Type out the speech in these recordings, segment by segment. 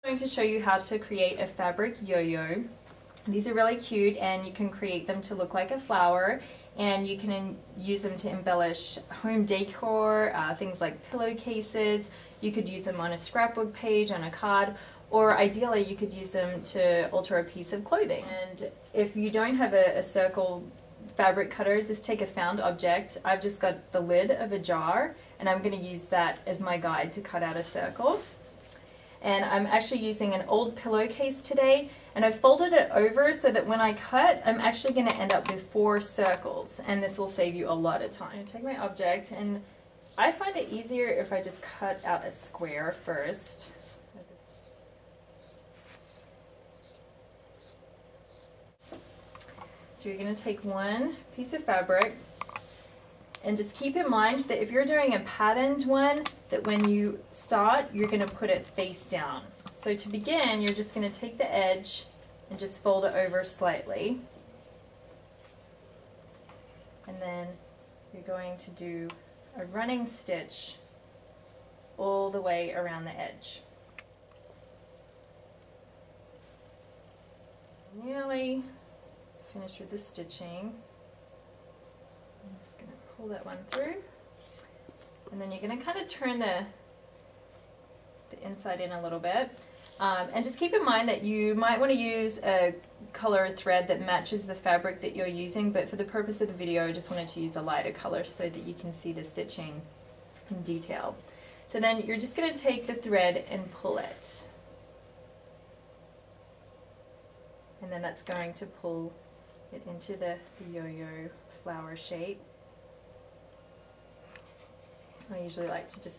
I'm going to show you how to create a fabric yo-yo. These are really cute and you can create them to look like a flower, and you can use them to embellish home decor, things like pillowcases. You could use them on a scrapbook page, on a card, or ideally you could use them to alter a piece of clothing. And if you don't have a circle fabric cutter, just take a found object. I've just got the lid of a jar and I'm going to use that as my guide to cut out a circle. And I'm actually using an old pillowcase today, and I've folded it over so that when I cut, I'm actually going to end up with 4 circles, and this will save you a lot of time. I'm going to take my object, and I find it easier if I just cut out a square first. So you're going to take one piece of fabric, and just keep in mind that if you're doing a patterned one, that when you start, you're going to put it face down. So to begin, you're just going to take the edge and just fold it over slightly. And then you're going to do a running stitch all the way around the edge. Nearly finished with the stitching. I'm just going to pull that one through, and then you're going to kind of turn the inside in a little bit, and just keep in mind that you might want to use a color thread that matches the fabric that you're using, but for the purpose of the video I just wanted to use a lighter color so that you can see the stitching in detail. So then you're just going to take the thread and pull it, and then that's going to pull it into the yo-yo flower shape. I usually like to just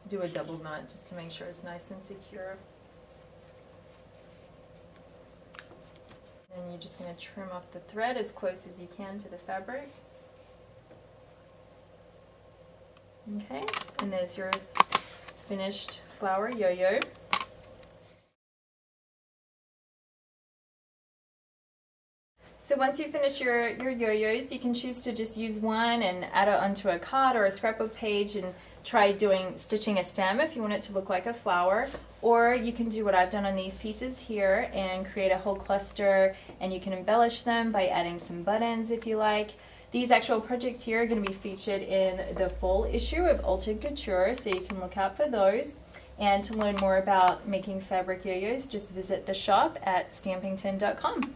do a double knot just to make sure it's nice and secure. And you're just going to trim off the thread as close as you can to the fabric. Okay, and there's your finished flower yo-yo. So once you finish your yo-yos, you can choose to just use one and add it onto a card or a scrapbook page and try stitching a stem if you want it to look like a flower. Or you can do what I've done on these pieces here and create a whole cluster, and you can embellish them by adding some buttons if you like. These actual projects here are going to be featured in the fall issue of Altered Couture, so you can look out for those. And to learn more about making fabric yo-yos, just visit the shop at stampington.com.